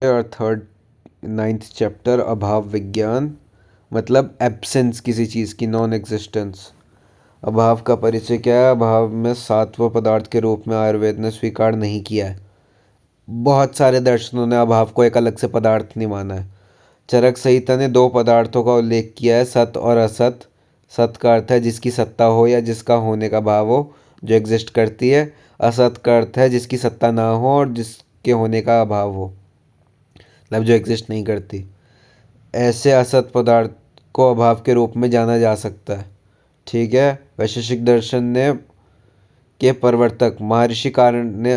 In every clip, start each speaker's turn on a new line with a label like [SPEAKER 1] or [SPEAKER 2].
[SPEAKER 1] और third ninth chapter अभाव विज्ञान मतलब एब्सेंस किसी चीज़ की, नॉन एग्जिस्टेंस। अभाव का परिचय क्या है? अभाव में सात्व पदार्थ के रूप में आयुर्वेद ने स्वीकार नहीं किया है। बहुत सारे दर्शनों ने अभाव को एक अलग से पदार्थ नहीं माना है। चरक संहिता ने दो पदार्थों का उल्लेख किया है, सत और असत। सत का अर्थ है जिसकी सत्ता हो या जिसका होने का भाव हो, जो एग्जिस्ट करती है। असत का अर्थ है जिसकी सत्ता ना हो और जिसके होने का अभाव हो, मतलब जो एग्जिस्ट नहीं करती। ऐसे असत पदार्थ को अभाव के रूप में जाना जा सकता है। ठीक है। वैशेषिक दर्शन ने के प्रवर्तक महर्षि कारण ने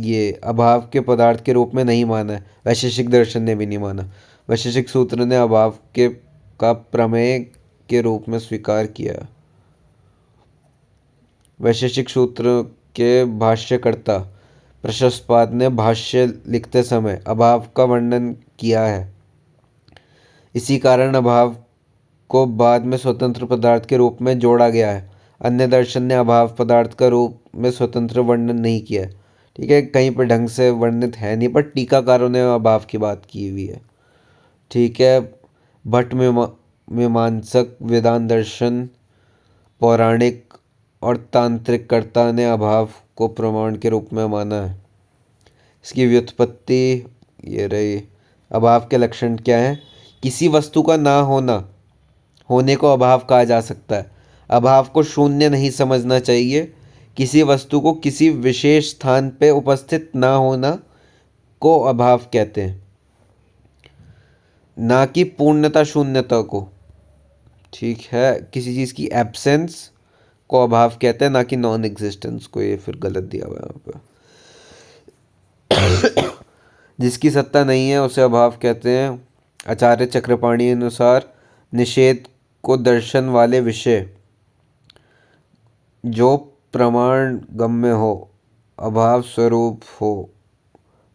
[SPEAKER 1] ये अभाव के पदार्थ के रूप में नहीं माना है। वैशेषिक दर्शन ने भी नहीं माना। वैशेषिक सूत्र ने अभाव के का प्रमेय के रूप में स्वीकार किया। वैशेषिक सूत्र के भाष्यकर्ता प्रशस्पाद ने भाष्य लिखते समय अभाव का वर्णन किया है। इसी कारण अभाव को बाद में स्वतंत्र पदार्थ के रूप में जोड़ा गया है। अन्य दर्शन ने अभाव पदार्थ का रूप में स्वतंत्र वर्णन नहीं किया है। ठीक है, कहीं पर ढंग से वर्णित है नहीं, पर टीकाकारों ने अभाव की बात की हुई है। ठीक है। भट्ट मीमांसक, वेदांत दर्शन, पौराणिक और तांत्रिक कर्ता ने अभाव को प्रमाण के रूप में माना है। इसकी व्युत्पत्ति ये रही। अभाव के लक्षण क्या है? किसी वस्तु का ना होना, होने को अभाव कहा जा सकता है। अभाव को शून्य नहीं समझना चाहिए। किसी वस्तु को किसी विशेष स्थान पे उपस्थित ना होना को अभाव कहते हैं, ना कि पूर्णता शून्यता को। ठीक है। किसी चीज़ की एब्सेंस को अभाव कहते हैं, ना कि नॉन एग्जिस्टेंस को। ये फिर गलत दिया हुआ है यहाँ पे। जिसकी सत्ता नहीं है उसे अभाव कहते हैं। आचार्य चक्रपाणी अनुसार निषेध को दर्शन वाले विषय जो प्रमाण गम्य हो, अभाव स्वरूप हो,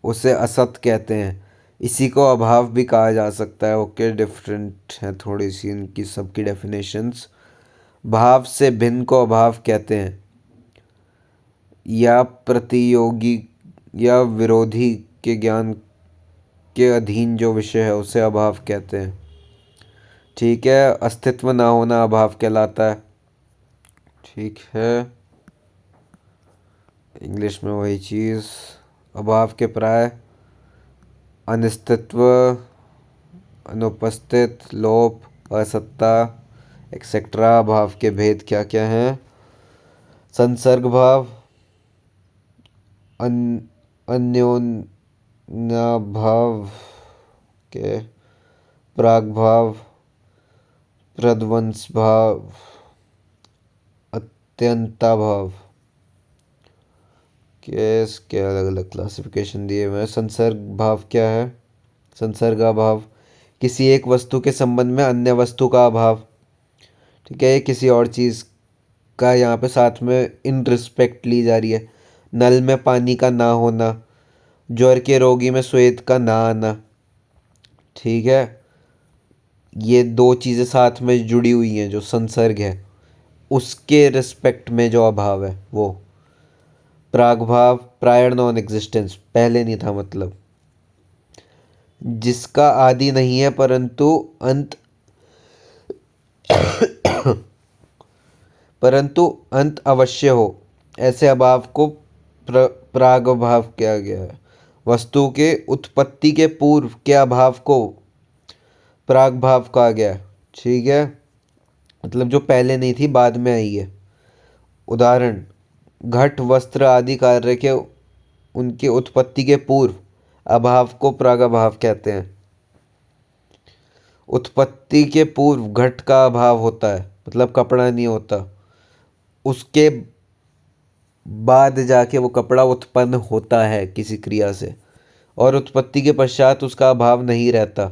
[SPEAKER 1] उसे असत कहते हैं। इसी को अभाव भी कहा जा सकता है। ओके, डिफरेंट है थोड़ी सी इनकी सबकी डेफिनेशंस। भाव से भिन्न को अभाव कहते हैं, या प्रतियोगी या विरोधी के ज्ञान के अधीन जो विषय है उसे अभाव कहते हैं। ठीक है। अस्तित्व ना होना अभाव कहलाता है। ठीक है। इंग्लिश में वही चीज़। अभाव के प्राय अनिस्तित्व, अनुपस्थित, लोप, असत्ता एक्सेट्रा। अभाव के भेद क्या क्या हैं? संसर्ग भाव, अन्योन्याभाव के, प्राग भाव, प्रध्वंस भाव, अत्यंता भाव के। इसके अलग अलग क्लासिफिकेशन दिए हुए हैं। संसर्ग भाव क्या है? संसर्ग अभाव किसी एक वस्तु के संबंध में अन्य वस्तु का अभाव। ठीक है, ये किसी और चीज़ का यहाँ पे साथ में इन रिस्पेक्ट ली जा रही है। नल में पानी का ना होना, ज्वर के रोगी में श्वेत का ना आना। ठीक है, ये दो चीज़ें साथ में जुड़ी हुई हैं। जो संसर्ग है उसके रिस्पेक्ट में जो अभाव है वो। प्राग भाव प्रायर नॉन एग्जिस्टेंस, पहले नहीं था मतलब। जिसका आदि नहीं है परंतु अंत अवश्य हो, ऐसे अभाव को प्राग भाव किया गया है। वस्तु के उत्पत्ति के पूर्व के अभाव को प्राग भाव कहा गया है। ठीक है, मतलब जो पहले नहीं थी, बाद में आई है। उदाहरण, घट, वस्त्र आदि कार्य के उनके उत्पत्ति के पूर्व अभाव को प्रागभाव कहते हैं। उत्पत्ति के पूर्व घट का अभाव होता है, मतलब कपड़ा नहीं होता। उसके बाद जाके वो कपड़ा उत्पन्न होता है किसी क्रिया से, और उत्पत्ति के पश्चात उसका अभाव नहीं रहता।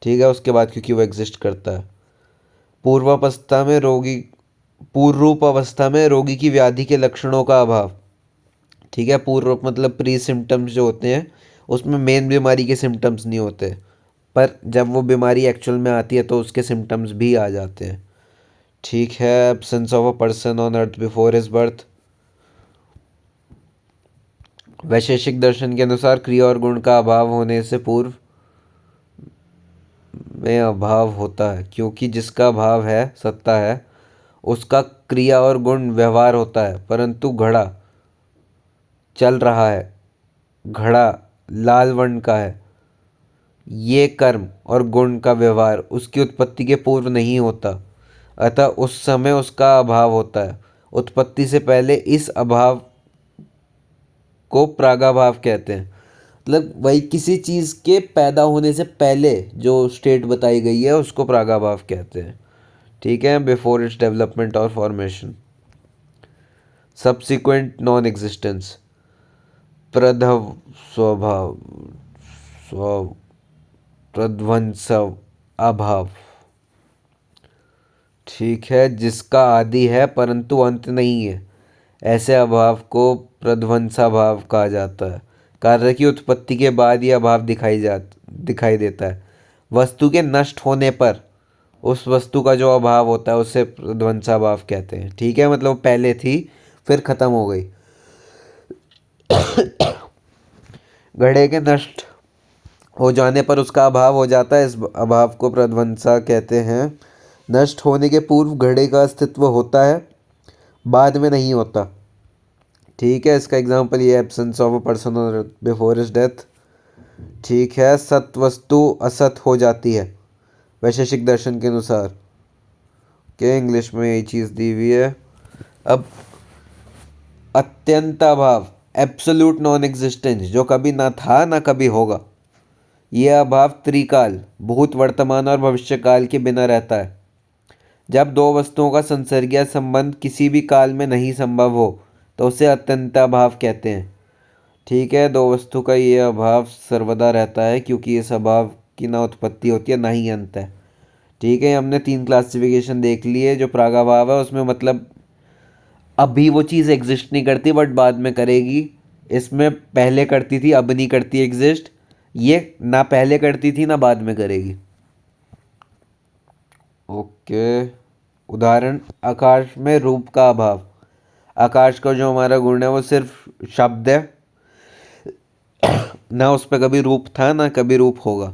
[SPEAKER 1] ठीक है, उसके बाद क्योंकि वो एग्जिस्ट करता है। पूर्वावस्था में रोगी पूर्वरूप अवस्था में रोगी की व्याधि के लक्षणों का अभाव। ठीक है, पूर्व मतलब प्री सिम्टम्स जो होते हैं उसमें मेन बीमारी के सिम्टम्स नहीं होते, पर जब वो बीमारी एक्चुअल में आती है तो उसके सिम्टम्स भी आ जाते हैं। ठीक है। Absence of a person on earth before his birth. वैशेषिक दर्शन के अनुसार क्रिया और गुण का अभाव होने से पूर्व में अभाव होता है, क्योंकि जिसका भाव है सत्ता है उसका क्रिया और गुण व्यवहार होता है, परंतु घड़ा चल रहा है, घड़ा लाल वर्ण का है, ये कर्म और गुण का व्यवहार उसकी उत्पत्ति के पूर्व नहीं होता, अतः उस समय उसका अभाव होता है। उत्पत्ति से पहले इस अभाव को प्रागाभाव कहते हैं। मतलब वही किसी चीज़ के पैदा होने से पहले जो स्टेट बताई गई है उसको प्रागाभाव कहते हैं। ठीक है, बिफोर इट्स डेवलपमेंट और फॉर्मेशन। सब्सिक्वेंट नॉन एग्जिस्टेंस, प्रधव स्वभाव, स्व प्रध्वंस अभाव। ठीक है, जिसका आदि है परंतु अंत नहीं है, ऐसे अभाव को प्रध्वंसाभाव कहा जाता है। कार्य की उत्पत्ति के बाद यह अभाव दिखाई देता है। वस्तु के नष्ट होने पर उस वस्तु का जो अभाव होता है उसे प्रध्वंसाभाव कहते हैं। ठीक है, मतलब वो पहले थी फिर खत्म हो गई। घड़े के नष्ट हो जाने पर उसका अभाव हो जाता है, इस अभाव को प्रध्वंसा कहते हैं। नष्ट होने के पूर्व घड़े का अस्तित्व होता है, बाद में नहीं होता। ठीक है, इसका एग्जांपल ये absence of a person before his death. ठीक है, सत वस्तु असत हो जाती है वैशेषिक दर्शन के अनुसार। के इंग्लिश में यही चीज़ दी हुई है। अब अत्यंत अभाव, एब्सोल्यूट नॉन एग्जिस्टेंस, जो कभी ना था ना कभी होगा, यह अभाव त्रिकाल, भूत वर्तमान और भविष्य काल के बिना रहता है। जब दो वस्तुओं का संसर्गीय संबंध किसी भी काल में नहीं संभव हो तो उसे अत्यंताभाव कहते हैं। ठीक है, दो वस्तु का ये अभाव सर्वदा रहता है, क्योंकि इस अभाव की ना उत्पत्ति होती है ना ही अंत है। ठीक है, हमने 3 क्लासिफिकेशन देख लिए। जो प्रागभाव है उसमें मतलब अभी वो चीज़ एग्जिस्ट नहीं करती बट बाद में करेगी। इसमें पहले करती थी अब नहीं करती एग्जिस्ट। ये ना पहले करती थी ना बाद में करेगी। ओके, उदाहरण आकाश में रूप का अभाव। आकाश का जो हमारा गुण है वो सिर्फ शब्द है, ना उस पर कभी रूप था ना कभी रूप होगा,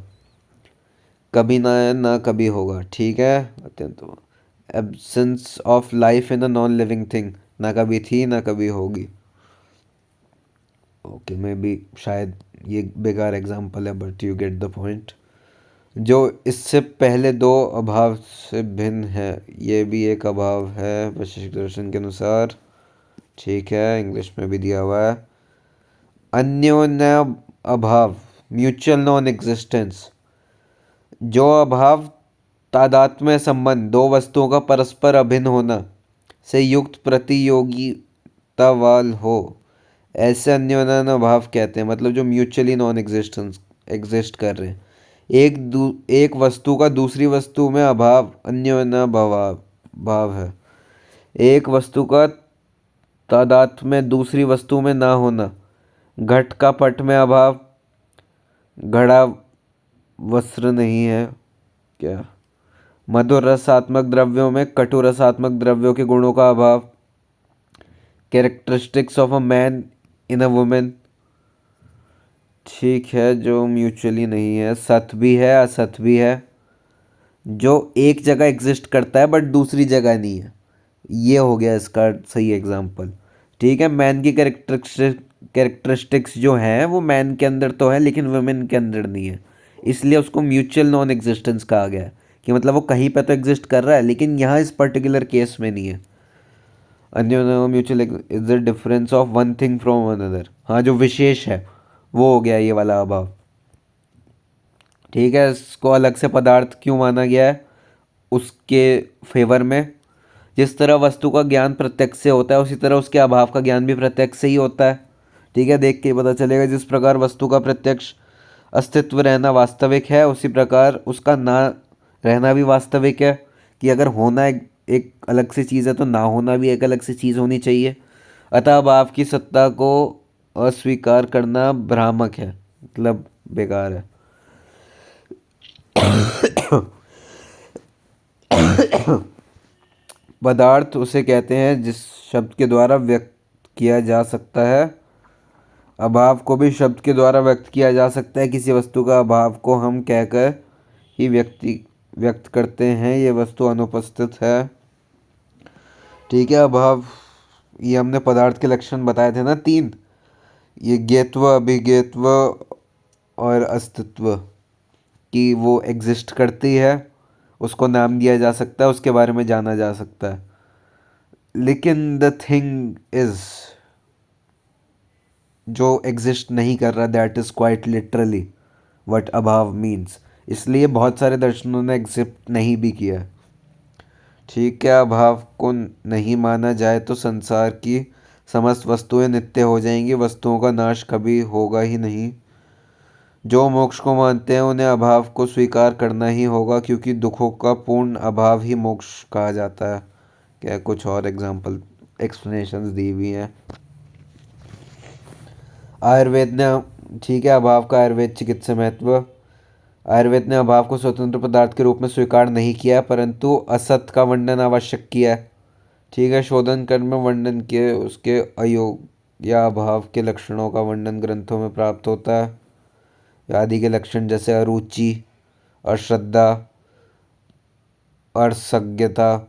[SPEAKER 1] कभी ना है ना कभी होगा। ठीक है, अत्यंत absence of life in a non living thing, ना कभी थी ना कभी होगी। ओके, मे बी शायद ये बेकार एग्जांपल है but you get the point. जो इससे पहले दो अभाव से भिन्न है, ये भी एक अभाव है वैशेषिक दर्शन के अनुसार। ठीक है, इंग्लिश में भी दिया हुआ है। अन्योन्य अभाव, म्यूचुअल नॉन एग्जिस्टेंस, जो अभाव तादात्म्य संबंध, दो वस्तुओं का परस्पर अभिन्न होना से युक्त प्रतियोगिता वाल हो, ऐसे अन्योन्य अभाव कहते हैं। मतलब जो म्यूचुअली नॉन एग्जिस्टेंस एग्जिस्ट कर रहे हैं। एक वस्तु का दूसरी वस्तु में अभाव अन्योन्य भाव है। एक वस्तु का तादात्म्य में दूसरी वस्तु में ना होना। घट का पट में अभाव, घड़ा वस्त्र नहीं है क्या। मधुर रसात्मक द्रव्यों में कटु रसात्मक द्रव्यों के गुणों का अभाव। Characteristics of a man in a women. ठीक है, जो म्यूचुअली नहीं है। सत भी है असत भी है, जो एक जगह एग्जिस्ट करता है बट दूसरी जगह नहीं है। ये हो गया इसका सही एग्जाम्पल। ठीक है, मैन की कैरेक्टरिस्टिक्स जो हैं वो मैन के अंदर तो है लेकिन वुमेन के अंदर नहीं है, इसलिए उसको म्यूचुअल नॉन एग्जिस्टेंस कहा गया है। कि मतलब वो कहीं पे तो एग्जिस्ट कर रहा है लेकिन यहाँ इस पर्टिकुलर केस में नहीं है। अन्य mutual is the difference of one thing from another. हाँ, जो विशेष है वो हो गया ये वाला अभाव। ठीक है, इसको अलग से पदार्थ क्यों माना गया है, उसके फेवर में। जिस तरह वस्तु का ज्ञान प्रत्यक्ष से होता है उसी तरह उसके अभाव का ज्ञान भी प्रत्यक्ष से ही होता है। ठीक है, देख के ही पता चलेगा। जिस प्रकार वस्तु का प्रत्यक्ष अस्तित्व रहना वास्तविक है उसी प्रकार उसका ना रहना भी वास्तविक है। कि अगर होना एक अलग से चीज़ है तो ना होना भी एक अलग से चीज़ होनी चाहिए। अतः अभाव की सत्ता को अस्वीकार करना भ्रामक है, मतलब बेकार है। पदार्थ उसे कहते हैं जिस शब्द के द्वारा व्यक्त किया जा सकता है अभाव को भी शब्द के द्वारा व्यक्त किया जा सकता है। किसी वस्तु का अभाव को हम कहकर ही व्यक्त करते हैं, ये वस्तु अनुपस्थित है। ठीक है। अभाव, ये हमने पदार्थ के लक्षण बताए थे ना तीन, ये ज्ञेत्व, अभिज्ञेत्व और अस्तित्व, कि वो एग्जिस्ट करती है, उसको नाम दिया जा सकता है, उसके बारे में जाना जा सकता है। लेकिन द थिंग इज, जो एग्जिस्ट नहीं कर रहा, that is quite literally what अभाव मीन्स। इसलिए बहुत सारे दर्शनों ने एक्सेप्ट नहीं भी किया। ठीक है। अभाव को नहीं माना जाए तो संसार की समस्त वस्तुएं नित्य हो जाएंगी, वस्तुओं का नाश कभी होगा ही नहीं। जो मोक्ष को मानते हैं उन्हें अभाव को स्वीकार करना ही होगा, क्योंकि दुखों का पूर्ण अभाव ही मोक्ष कहा जाता है। क्या कुछ और एग्जाम्पल एक्सप्लेनेशंस दी हुई हैं आयुर्वेद ने। ठीक है। अभाव का आयुर्वेद चिकित्सा महत्व। आयुर्वेद ने अभाव को स्वतंत्र पदार्थ के रूप में स्वीकार नहीं किया, परंतु असत का वर्णन आवश्यक किया है। ठीक है। शोधन कर्म में वर्णन के उसके अयोग या अभाव के लक्षणों का वर्णन ग्रंथों में प्राप्त होता है। आदि के लक्षण जैसे अरुचि, अश्रद्धा, असज्ञता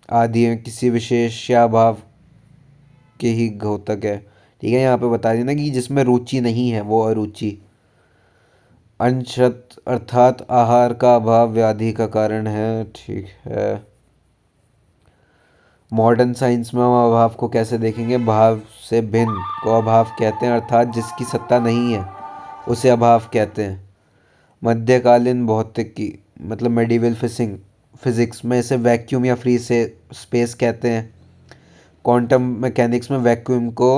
[SPEAKER 1] आदि में किसी विशेष या अभाव के ही घोतक है। ठीक है। यहाँ पे बता देना कि जिसमें रुचि नहीं है वो अरुचि। अंशत अर्थात आहार का अभाव व्याधि का कारण है। ठीक है। मॉडर्न साइंस में हम अभाव को कैसे देखेंगे? भाव से भिन्न को अभाव कहते हैं, अर्थात जिसकी सत्ता नहीं है उसे अभाव कहते हैं। मध्यकालीन भौतिकी मतलब मेडिवल फिजिक्स में इसे वैक्यूम या फ्री से स्पेस कहते हैं। क्वांटम मैकेनिक्स में वैक्यूम को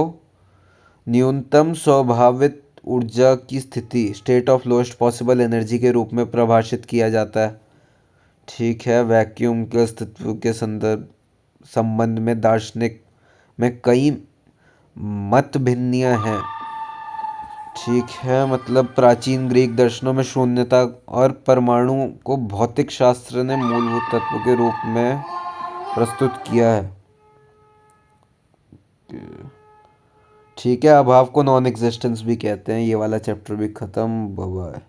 [SPEAKER 1] न्यूनतम स्वाभाविक ऊर्जा की स्थिति, state of lowest possible energy के रूप में परिभाषित किया जाता है। ठीक है। वैक्यूम के अस्तित्व के संबंध में दार्शनिक में कई मत भिन्नताएं हैं। ठीक है। मतलब प्राचीन ग्रीक दर्शनों में शून्यता और परमाणु को भौतिक शास्त्र ने मूलभूत तत्व के रूप में प्रस्तुत किया है। ठीक है। अभाव को नॉन एग्जिस्टेंस भी कहते हैं। ये वाला चैप्टर भी खत्म। Bye bye.